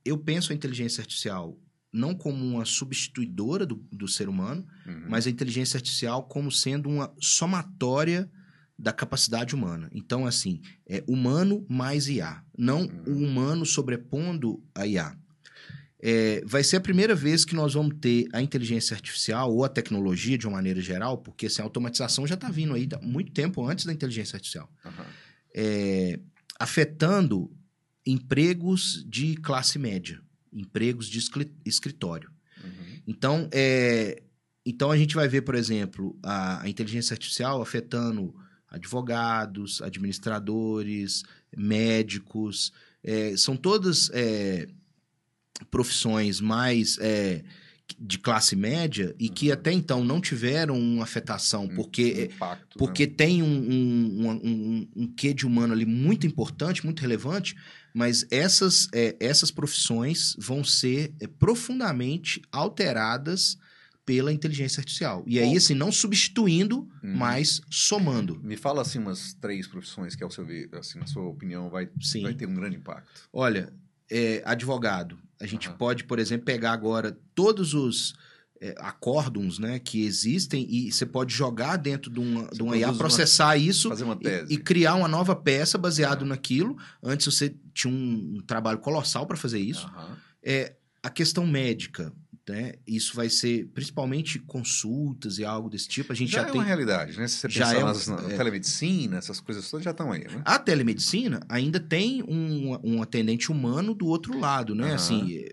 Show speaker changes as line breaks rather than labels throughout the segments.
eu penso a inteligência artificial não como uma substituidora do ser humano, mas a inteligência artificial como sendo uma somatória da capacidade humana. Então, assim, é humano mais IA, não o humano sobrepondo a IA. Vai ser a primeira vez que nós vamos ter a inteligência artificial ou a tecnologia de uma maneira geral, porque assim, a automatização já está vindo aí há muito tempo antes da inteligência artificial, afetando empregos de classe média, empregos de escritório. Então, a gente vai ver, por exemplo, a inteligência artificial afetando advogados, administradores, médicos, são todas profissões mais de classe média e que até então não tiveram uma afetação, porque tem um quê de humano ali muito importante, muito relevante, mas essas profissões vão ser profundamente alteradas pela inteligência artificial. E aí, assim, não substituindo, mas somando.
Me fala, assim, umas 3 profissões que, ao seu ver, assim, na sua opinião, vai ter um grande impacto.
Olha, advogado. A gente pode, por exemplo, pegar agora todos os acórdons, né, que existem e você pode jogar dentro de uma IA, processar isso e criar uma nova peça baseado naquilo. Antes você tinha um trabalho colossal para fazer isso. A questão médica, né? Isso vai ser principalmente consultas e algo desse tipo. A gente já tem
uma realidade, né? Se você pensar na telemedicina, essas coisas todas já estão aí, né?
A telemedicina ainda tem um atendente humano do outro lado, né? Assim,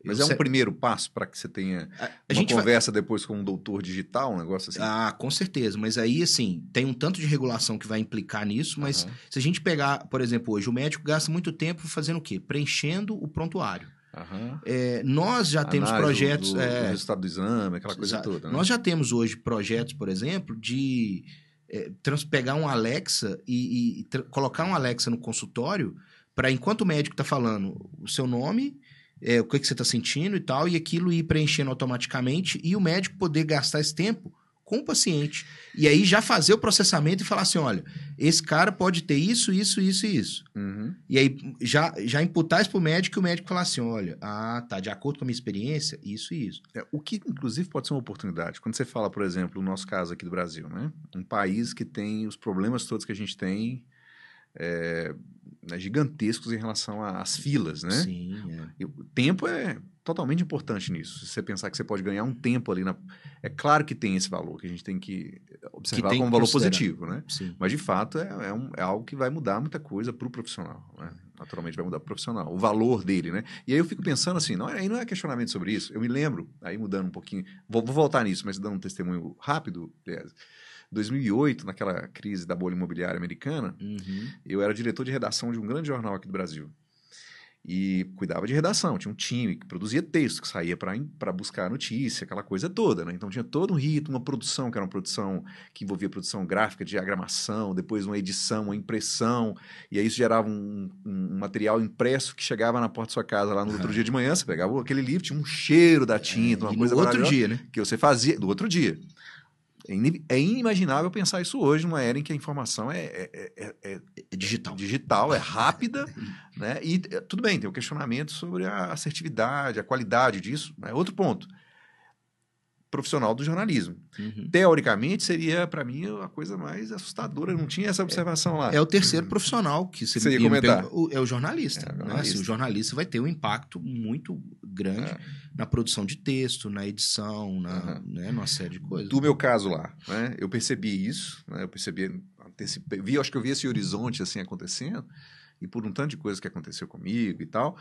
Mas é um primeiro passo para que você tenha uma conversa depois com um doutor digital, um negócio assim?
Com certeza. Mas aí, assim, tem um tanto de regulação que vai implicar nisso, mas se a gente pegar, por exemplo, hoje, o médico gasta muito tempo fazendo o quê? Preenchendo o prontuário. Nós já temos projetos...
do resultado do exame, aquela coisa toda. Né?
Nós já temos hoje projetos, por exemplo, de pegar um Alexa e colocar um Alexa no consultório para, enquanto o médico está falando o seu nome, o que você está sentindo e tal, e aquilo ir preenchendo automaticamente e o médico poder gastar esse tempo com o paciente. E aí já fazer o processamento e falar assim, olha, esse cara pode ter isso, isso, isso e isso. E aí já imputar isso pro médico e o médico falar assim, olha, tá, de acordo com a minha experiência, isso e isso.
O que, inclusive, pode ser uma oportunidade. Quando você fala, por exemplo, no nosso caso aqui do Brasil, né? Um país que tem os problemas todos que a gente tem gigantescos em relação às filas, né?
Sim,
E o tempo é totalmente importante nisso. Se você pensar que você pode ganhar um tempo ali É claro que tem esse valor, que a gente tem que observar como um valor positivo, né?
Sim.
Mas, de fato, é algo que vai mudar muita coisa para o profissional, né? Naturalmente vai mudar para o profissional, o valor dele, né? E aí eu fico pensando assim, não é questionamento sobre isso. Eu me lembro, aí mudando um pouquinho, vou voltar nisso, mas dando um testemunho rápido, 2008, naquela crise da bolha imobiliária americana, eu era diretor de redação de um grande jornal aqui do Brasil. E cuidava de redação, tinha um time que produzia texto, que saía para buscar notícia, aquela coisa toda, né? Então tinha todo um ritmo, uma produção, que era uma produção que envolvia produção gráfica, diagramação, depois uma edição, uma impressão, e aí isso gerava um material impresso que chegava na porta da sua casa lá no outro dia de manhã, você pegava aquele livro, tinha um cheiro da tinta, uma coisa
maravilhosa. No outro dia, né?
Que você fazia, no outro dia. É inimaginável pensar isso hoje, numa era em que a informação é digital, é rápida, né? E tudo bem, tem um questionamento sobre a assertividade, a qualidade disso, né? Outro ponto, profissional do jornalismo. Teoricamente, seria, para mim, a coisa mais assustadora, não tinha essa observação lá.
É o terceiro profissional que você
ia comentar.
É o jornalista. Né? Assim, o jornalista vai ter um impacto muito grande na produção de texto, na edição, numa série de coisas.
Do meu caso lá, né? Eu percebi isso, né? Acho que eu vi esse horizonte assim acontecendo, e por um tanto de coisas que aconteceu comigo e tal,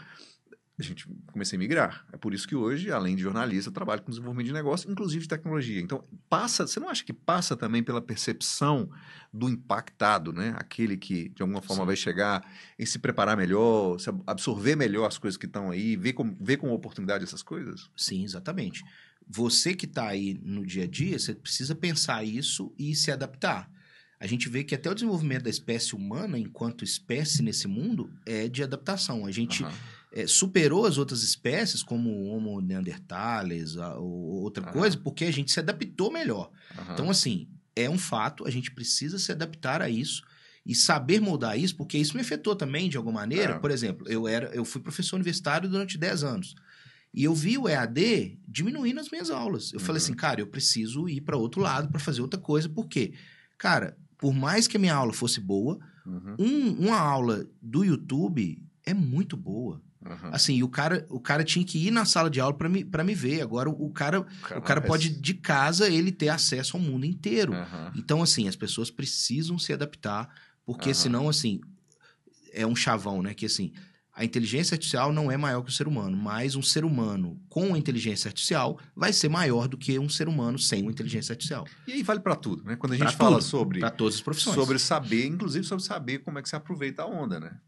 a gente comecei a migrar. É por isso que hoje, além de jornalista, eu trabalho com desenvolvimento de negócio, inclusive de tecnologia. Então, você não acha que passa também pela percepção do impactado, né? Aquele que, de alguma forma, vai chegar em se preparar melhor, se absorver melhor as coisas que estão aí, ver com oportunidade essas coisas?
Sim, exatamente. Você que está aí no dia a dia, você precisa pensar isso e se adaptar. A gente vê que até o desenvolvimento da espécie humana, enquanto espécie nesse mundo, é de adaptação. A gente superou as outras espécies, como o Homo neanderthalis ou outra coisa, porque a gente se adaptou melhor. Então, assim, é um fato, a gente precisa se adaptar a isso E saber moldar isso, porque isso me afetou também, de alguma maneira. Por exemplo, eu fui professor universitário durante 10 anos. E eu vi o EAD diminuindo as minhas aulas. Eu falei assim, cara, eu preciso ir para outro lado para fazer outra coisa. Por quê? Cara, por mais que a minha aula fosse boa, uma aula do YouTube é muito boa. Assim, o cara tinha que ir na sala de aula para me ver. Agora, o cara pode, de casa, ele ter acesso ao mundo inteiro. Então, assim, as pessoas precisam se adaptar, porque senão, assim, é um chavão, né? Que, assim, a inteligência artificial não é maior que o ser humano, mas um ser humano com inteligência artificial vai ser maior do que um ser humano sem uma inteligência artificial.
E aí vale para tudo, né? Quando a gente fala sobre...
Para todas as profissões.
Sobre saber, inclusive sobre saber como é que você aproveita a onda, né?